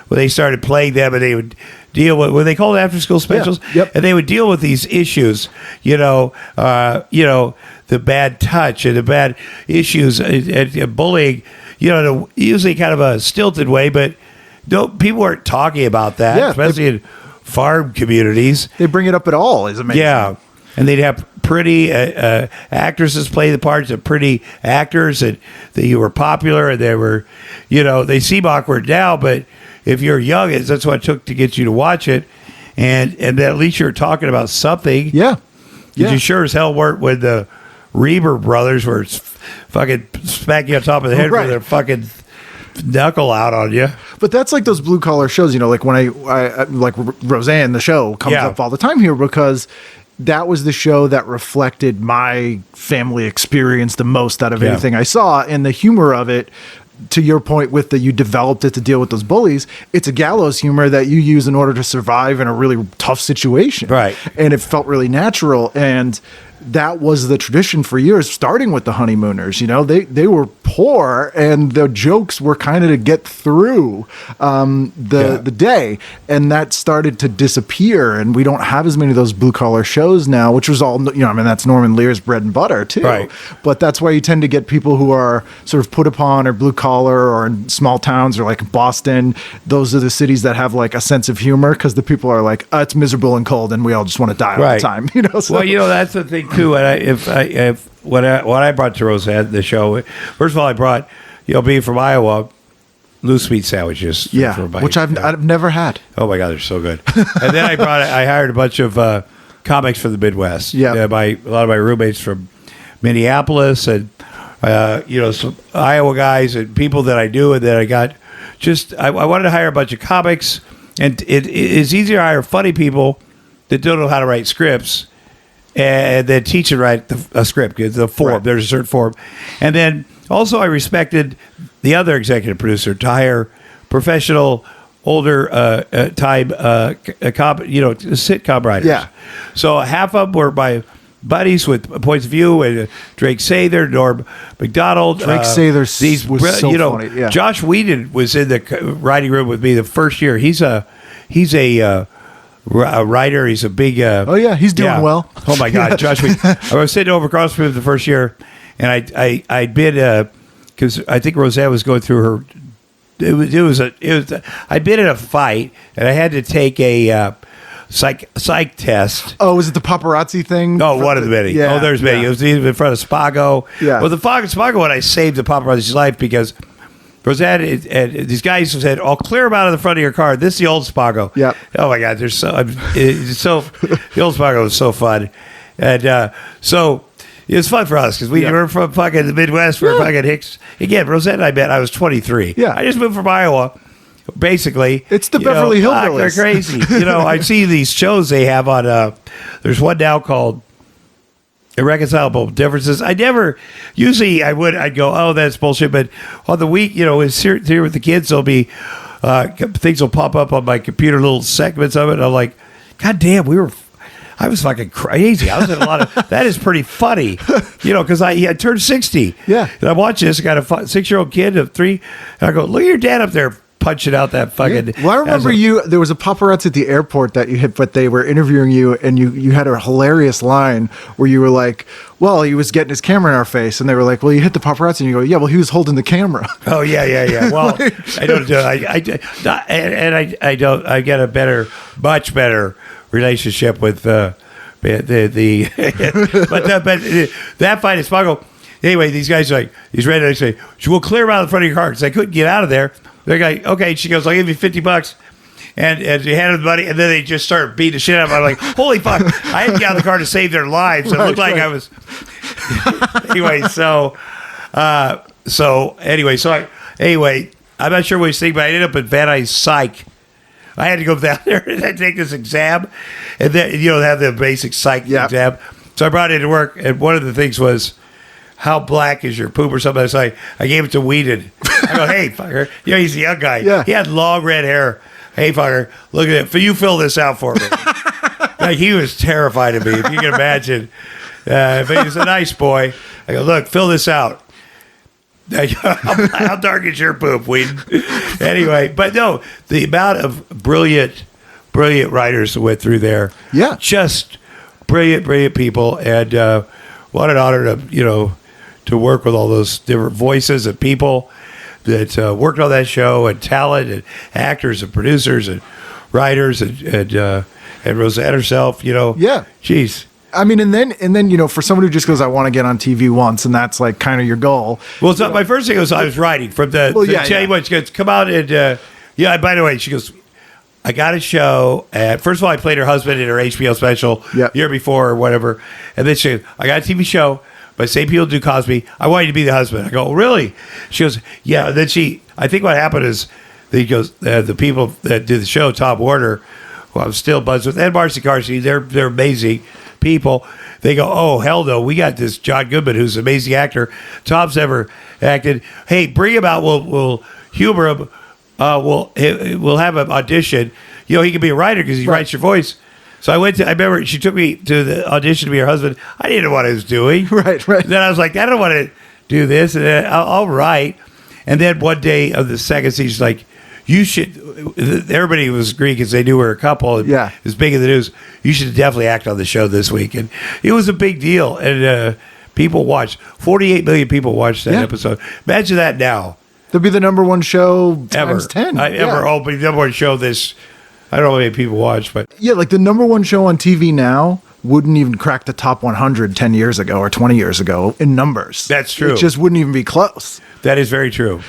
when they started playing them, and they would deal with what they called after school specials.
Yeah. Yep.
And they would deal with these issues, the bad touch and the bad issues and bullying, usually kind of a stilted way, but people weren't talking about that, especially in farm communities.
They bring it up at all is amazing.
Yeah. And they'd have pretty actresses play the parts of pretty actors, and they were popular, and they were, they seem awkward now, but if you're young, that's what it took to get you to watch it. And at least you're talking about something.
Yeah.
You sure as hell weren't when the Reber brothers were fucking smacking you on top of the head with their fucking knuckle out on you.
But that's like those blue collar shows, like when I like Roseanne, the show comes up all the time here because that was the show that reflected my family experience the most out of anything I saw, and the humor of it. To your point with you developed it to deal with those bullies, it's a gallows humor that you use in order to survive in a really tough situation.
Right.
And it felt really natural. And that was the tradition for years, starting with the Honeymooners. They were poor, and the jokes were kind of to get through the day. And that started to disappear. And we don't have as many of those blue collar shows now, which was all, that's Norman Lear's bread and butter too.
Right.
But that's why you tend to get people who are sort of put upon or blue collar or in small towns or like Boston. Those are the cities that have like a sense of humor because the people are like, it's miserable and cold and we all just want to die all the time. So.
Well, that's the thing too. And what I brought to Roseanne, the show, first of all, I brought, being from Iowa, loose meat sandwiches.
Which I've never had.
Oh my God, they're so good. And then I hired a bunch of comics from the Midwest.
Yeah.
A lot of my roommates from Minneapolis and some Iowa guys and people that I knew, and then I got I wanted to hire a bunch of comics, and it's easier to hire funny people that don't know how to write scripts and then teach and write a script. The form,
Right.
There's a certain form. And then also I respected the other executive producer to hire professional, older time sitcom writers.
Yeah.
So half of them were my buddies with points of view, and Drake Sather, Norm McDonald.
Drake Sather was so funny. Yeah.
Josh Whedon was in the writing room with me the first year. He's a writer. He's a big.
He's doing well.
Oh my God, Josh Whedon. I was sitting over across from him the first year, and I'd been because I think Roseanne was going through her. I'd been in a fight, and I had to take a psych test.
Oh, was it the paparazzi thing?
Oh, one of the many.
Yeah,
There's many.
yeah.
It was even in front of Spago.
Yeah.
Well, the Spago one, I saved the paparazzi's life because Roseanne and these guys said, "I'll clear them out of the front of your car." This is the old Spago.
Yeah.
Oh my God, the old Spago was so fun, and so it was fun for us because we were from fucking the Midwest. We're fucking Hicks. Again, Roseanne and I met. I was 23.
Yeah.
I just moved from Iowa. Basically,
it's the Beverly Hillbillies.
They're crazy. I see these shows they have on. There's one now called Irreconcilable Differences. I'd go, oh, that's bullshit. But on the week, it's here with the kids, there'll be things will pop up on my computer, little segments of it. And I'm like, God damn, I was fucking crazy. I was in a lot of, that is pretty funny, because I turned 60.
Yeah.
And I'm watching this. I got a 6-year-old kid of 3. And I go, look at your dad up there punching out that fucking.
Yeah. Well, I remember there was a paparazzi at the airport that you hit, but they were interviewing you, and you had a hilarious line where you were like, well, he was getting his camera in our face, and they were like, well, you hit the paparazzi, and you go, yeah, well, he was holding the camera.
Oh, yeah. Well, I don't do it. I don't, I get a much better relationship with but that fight is Spago. Anyway, these guys are like, he's ready to say, we'll clear them out in front of your car because I couldn't get out of there. They're like, okay. She goes, I'll give you $50. And she handed the money, and then they just started beating the shit out of me. I'm like, holy fuck. I had to get out of the car to save their lives. It looked like I was. Anyway, I'm not sure what he's thinking, but I ended up at Van Nuys Psych. I had to go down there and take this exam, and then have the basic psych exam. So I brought it to work, and one of the things was how black is your poop or something. It's like, I gave it to Whedon. I go, hey, fucker. You know, he's a young guy.
Yeah.
He had long red hair. Hey, fucker, look at it. You fill this out for me. Like, he was terrified of me, if you can imagine. But he was a nice boy. I go, look, fill this out. How dark is your poop, Whedon? Anyway, but no, the amount of brilliant writers that went through there.
Yeah.
Just brilliant people. And what an honor to work with all those different voices and people that worked on that show, and talent and actors and producers and writers and Roseanne herself,
Yeah.
Jeez.
I mean, and then for someone who just goes, I want to get on TV once, and that's like kind of your goal.
Well, so my first thing was I was writing from the.
Well,
She goes, come out and by the way, she goes, I got a show. First of all, I played her husband in her HBO special year before or whatever, and then she goes, I got a TV show. But same people do Cosby. I want you to be the husband. I go, oh, really? She goes, yeah. And then I think what happened is, he goes, the people that do the show, Tom Warner, who I'm still buzzed with, and Marcy Carsey, they're amazing people. They go, oh, hell no, we got this John Goodman, who's an amazing actor. Tom's never acted. Hey, bring him out. We'll humor him. We'll have him audition. He can be a writer because he writes your voice. So I remember she took me to the audition to be her husband. I didn't know what I was doing.
Right.
Then I was like, I don't want to do this. And then I'll write. And then one day of the second season, she's like, you should, everybody was agreeing because they knew we were a couple. And
Yeah.
it was big in the news. You should definitely act on the show this week. And it was a big deal. And people watched. 48 million people watched that episode. Imagine that now.
They'll be the number one show
Ever.
times 10.
Ever open the number one show this. I don't know how many people watch, but.
Yeah, like the number one show on TV now wouldn't even crack the top 100 10 years ago or 20 years ago in numbers.
That's true.
It just wouldn't even be close.
That is very true.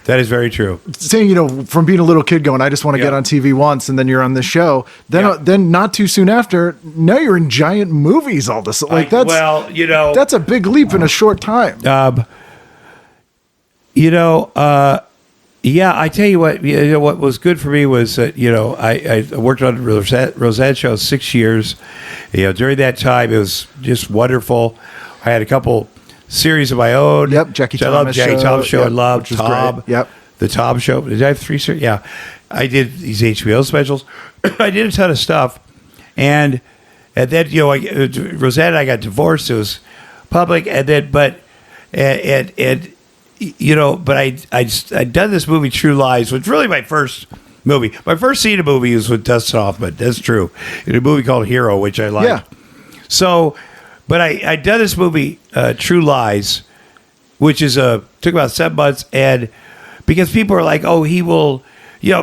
That is very true.
Saying, from being a little kid going, I just want to get on TV once, and then you're on this show. Then not too soon after, now you're in giant movies all this. Like that's a big leap in a short time.
Yeah, I tell you what. What was good for me was that I worked on the Roseanne show 6 years. During that time, it was just wonderful. I had a couple series of my own.
Yep, Jackie Thomas.
I love Jackie Thomas show. I love Tom.
Great. Yep,
the Tom show. Did I have 3 series? Yeah, I did these HBO specials. I did a ton of stuff, and then Roseanne and I got divorced. It was public, and then but I'd done this movie, True Lies, which was really my first movie. My first scene of movie was with Dustin Hoffman. That's true. In a movie called Hero, which I liked. Yeah. So, but I'd done this movie, True Lies, which is took about 7 months, and because people are like, oh, he will.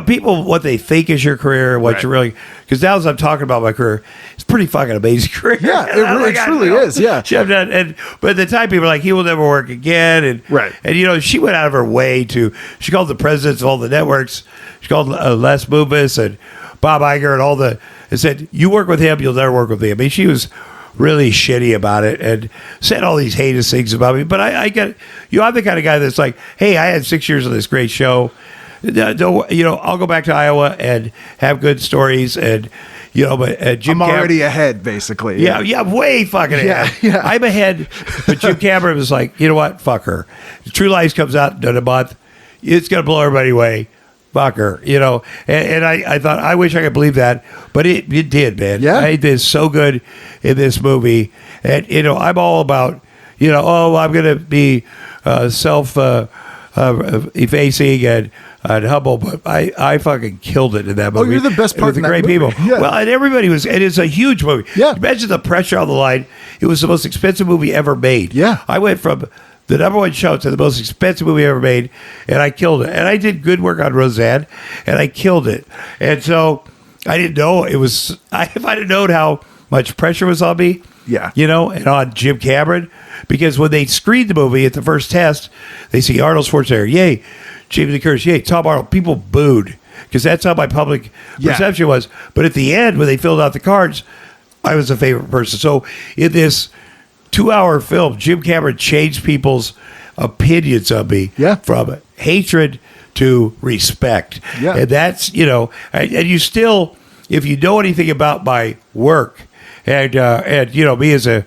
People, what they think is your career, what you're really, because now as I'm talking about my career, it's pretty fucking amazing career.
Yeah, it truly is. Yeah.
But at the time, people were like, he will never work again. And she went out of her way she called the presidents of all the networks. She called Les Moonves and Bob Iger and said, you work with him, you'll never work with me. I mean, she was really shitty about it and said all these heinous things about me. But I get, I'm the kind of guy that's like, hey, I had 6 years of this great show. I'll go back to Iowa and have good stories, and but Jim.
I'm already ahead, basically.
Yeah, way fucking ahead. Yeah. I'm ahead, but Jim Cameron was like, you know what, fuck her. True Lies comes out in a month, it's gonna blow everybody away. Fuck her, And I thought, I wish I could believe that, but it did, man.
Yeah,
I did so good in this movie, and I'm all about, I'm gonna be self effacing and humble, but I fucking killed it in that movie.
Oh, you're the best part
with
in
the
that
great
movie.
people.
Yeah.
Well, and everybody was, and it's a huge movie.
Yeah.
Imagine the pressure on the line. It was the most expensive movie ever made.
Yeah.
I went from the number one show to the most expensive movie ever made, and I killed it. And I did good work on Roseanne, and I killed it. And so I didn't know it was, if I didn't known how much pressure was on me, and on Jim Cameron, because when they screened the movie at the first test, they see Arnold Schwarzenegger, yay, Jamie Lee Curtis, yay, Tom Arnold. People booed because that's how my public perception was. But at the end, when they filled out the cards, I was a favorite person. So in this 2-hour film, Jim Cameron changed people's opinions of me from hatred to respect. Yeah. And that's, and you still, if you know anything about my work and me as a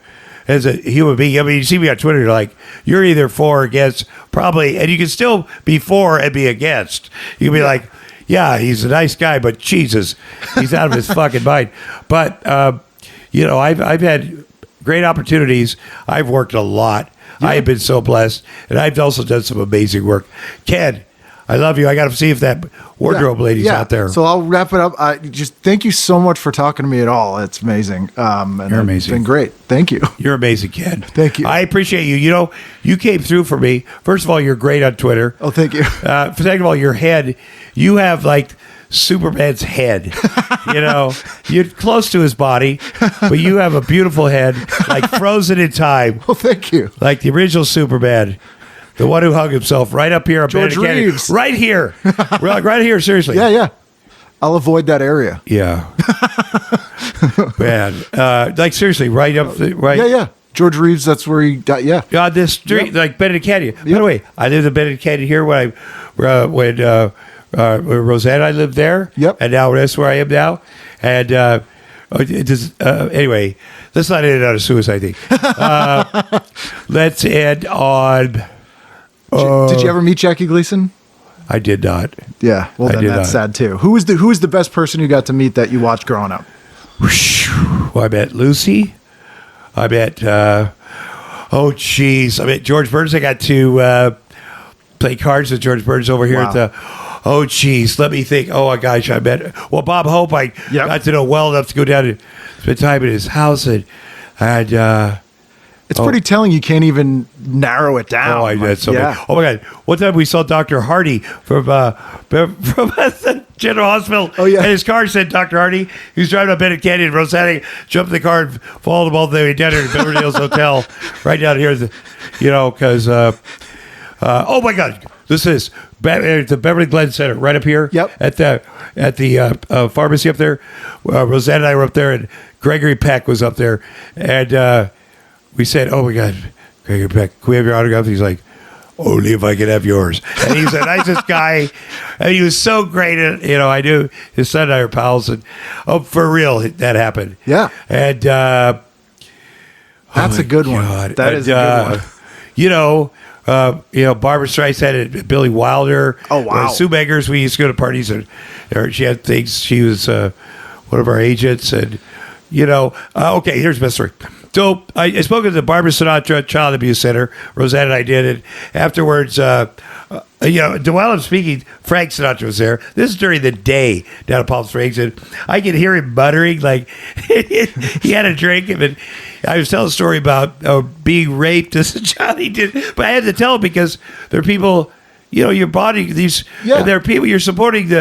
as a human being. I mean, you see me on Twitter, you're like, you're either for or against, probably, and you can still be for and be against. You can be like, yeah, he's a nice guy, but Jesus, he's out of his fucking mind. But, I've had great opportunities. I've worked a lot. I have been so blessed, and I've also done some amazing work. Ken, I love you. I got to see if that wardrobe lady's out there.
So I'll wrap it up. Just thank you so much for talking to me at all. It's amazing. And
You're amazing.
It's been great. Thank you.
You're amazing, Ken.
Thank you.
I appreciate you. You know, you came through for me. First of all, you're great on Twitter.
Oh, thank you.
Second of all, your head, you have like Superman's head. You're close to his body, but you have a beautiful head, like frozen in time.
Well, thank you.
Like the original Superman. The one who hung himself right up here.
George Reeves.
Right here. We're like right here, seriously.
Yeah. I'll avoid that area.
Yeah. Man. Like seriously, right up right.
Yeah. George Reeves, that's where he got,
On this street, like Benedict Canyon. By the way, I lived in Benedict Canyon here when Roseanne and I lived there.
Yep.
And now that's where I am now. And anyway, let's not end on a suicide thing. Let's end on...
Did you ever meet Jackie Gleason?
I did not.
Yeah. Well, then that's sad too. Who was the best person you got to meet that you watched growing up?
Well, I met Lucy. I met, I met George Burns. I got to play cards with George Burns over here at the, let me think. Oh, my gosh, I met, Bob Hope, I got to know well enough to go down and spend time at his house. And
it's pretty telling you can't even narrow it down.
Oh, I did so many. Oh, my God. One time we saw Dr. Hardy from the General Hospital.
Oh, yeah.
And his car said Dr. Hardy. He was driving up Benedict Canyon. Roseanne jumped in the car and followed him all the way down here to Beverly Hills Hotel. Right down here. Because, oh, my God. This is the Beverly Glen Center right up here.
Yep.
At the pharmacy up there. Roseanne and I were up there, and Gregory Peck was up there. And we said, oh, my God, Gregory Peck, can we have your autograph? He's like, only if I could have yours. And he's the nicest guy. And he was so great. I knew his son and I are pals. And, for real, that happened.
Yeah.
And
that's a good one. That is a good one. Barbara Streisand and Billy Wilder. Oh, wow.
Sue Beggars, we used to go to parties. And she had things. She was one of our agents. And, okay, here's the best story. So I spoke at the Barbara Sinatra Child Abuse Center. Roseanne and I did it. Afterwards, while I'm speaking, Frank Sinatra was there. This is during the day down at Palm Springs, and I could hear him muttering like he had a drink. And I was telling a story about being raped as a child. He did, but I had to tell him because there are people, your body. There are people you're supporting.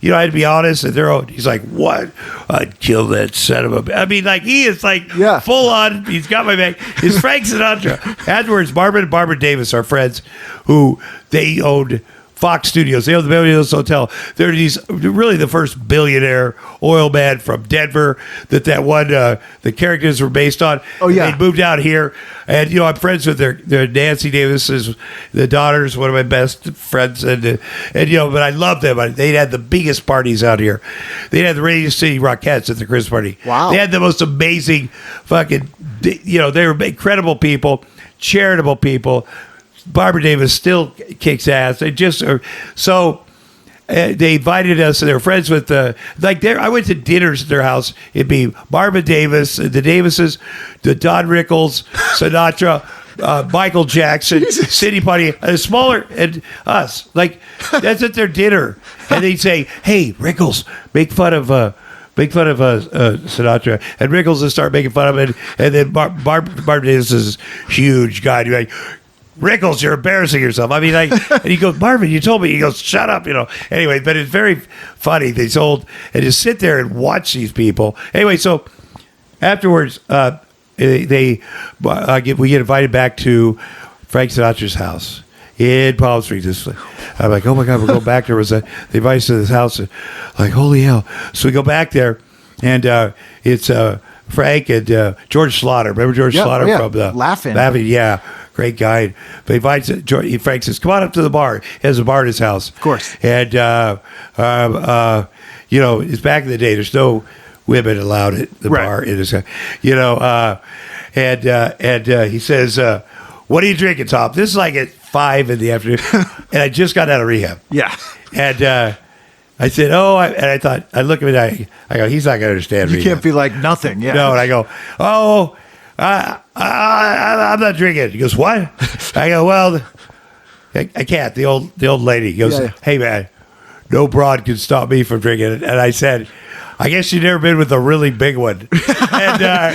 I had to be honest, and he's like, what? I'd kill that son of a... I mean, like, he is like full on, he's got my back. It's Frank Sinatra. Afterwards, Barbara and Barbara Davis are friends who they owned Fox Studios. They owned the Beverly Hills Hotel. They're really the first billionaire oil man from Denver that one, the characters were based on.
Oh, yeah.
They moved out here. And, I'm friends with their Nancy Davis's, the daughters, one of my best friends. And but I love them. They had the biggest parties out here. They had the Radio City Rockettes at the Christmas party.
Wow.
They had the most amazing fucking, they were incredible people, charitable people. Barbara Davis still kicks ass. They just are so. They invited us, and they were friends with I went to dinners at their house. It'd be Barbara Davis, the Davises, the Don Rickles, Sinatra, Michael Jackson, Sidney Poitier, smaller, and us. Like that's at their dinner, and they'd say, "Hey, Rickles, make fun of Sinatra," and Rickles would start making fun of it, and then Barbara Davis is this huge guy. You're like, Rickles, you're embarrassing yourself. I mean, and he goes, Marvin, you told me. He goes, shut up, Anyway, but it's very funny. They sold, and just sit there and watch these people. Anyway, so afterwards, we get invited back to Frank Sinatra's house in Palm Springs. I'm like, oh my God, we're going back there. They invite us to this house. And like, holy hell. So we go back there, and it's Frank and George Slaughter. Remember George Slaughter from the
Laughing,
yeah. Great guy. But he invites Frank says, come on up to the bar. He has a bar at his house.
Of course.
And, it's back in the day. There's no women allowed at the bar. In his, and he says, "What are you drinking, Tom?" This is like at 5 in the afternoon, and I just got out of rehab.
Yeah.
And I said, and I thought, I look at him, I go, he's not going to understand
You
rehab.
can't be like nothing. Yeah.
No, and I go, I'm not drinking. He goes, what? I go, well, I can't. The old lady goes,
Yeah.
Hey man, no broad can stop me from drinking it. And I said, I guess you've never been with a really big one. And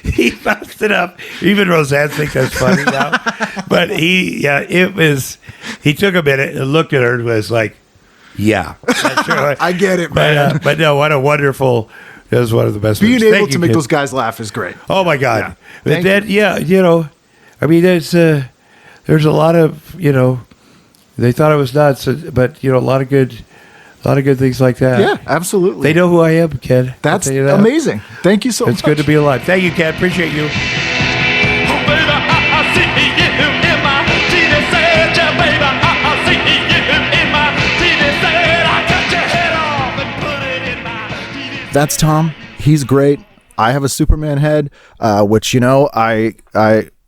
he bounced it up. Even Roseanne thinks that's funny now. But he took a minute and looked at her and was like, yeah. That's true.
I get it, man.
But no, what a wonderful, it was one of the best
Being
movies.
able
Thank
to
you,
make
kid.
those guys laugh is great.
Oh my God!
Yeah.
But
Thank
then, I mean, there's a lot of they thought I was nuts, but a lot of good things like that.
Yeah, absolutely.
They know who I am, Ken. I'll
That's
tell you that.
amazing. Thank you so much.
It's good to be alive. Thank you, Ken. Appreciate you.
Oh, baby, I see you in my TV set, yeah, baby, I see you in my TV set. I cut your head off and put it in my TV set.
That's Tom. He's great. I have a Superman head, which I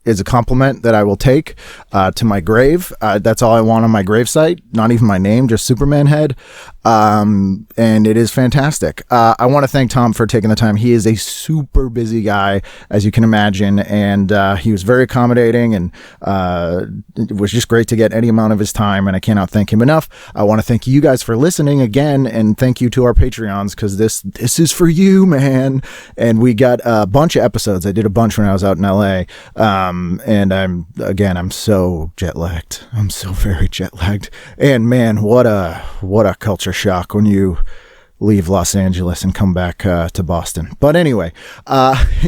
is a compliment that I will take to my grave. That's all I want on my gravesite. Not even my name, just Superman head. And it is fantastic. I want to thank Tom for taking the time. He is a super busy guy, as you can imagine, and he was very accommodating, and it was just great to get any amount of his time, and I cannot thank him enough. I want to thank you guys for listening again, and thank you to our Patreons, because this is for you, man. And we got a bunch of episodes. I did a bunch when I was out in LA, and I'm so jet lagged. I'm so very jet lagged, and man, what a culture shock when you leave Los Angeles and come back to Boston. But anyway,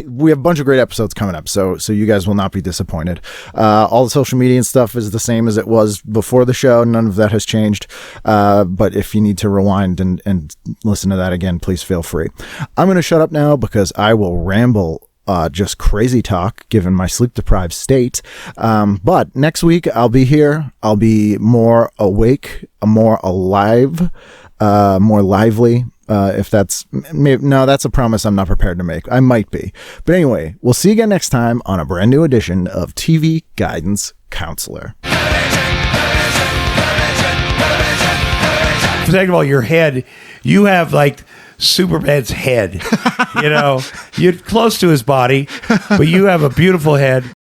we have a bunch of great episodes coming up, so you guys will not be disappointed. All the social media and stuff is the same as it was before the show. None of that has changed. But if you need to rewind and listen to that again, please feel free. I'm going to shut up now because I will ramble just crazy talk given my sleep deprived state. But next week I'll be here. I'll be more awake, more alive, more lively. If that's that's a promise I'm not prepared to make. I might be. But anyway, we'll see you again next time on a brand new edition of TV Guidance Counselor.
Second of all, your head, you have like Superman's head. You're close to his body, but you have a beautiful head.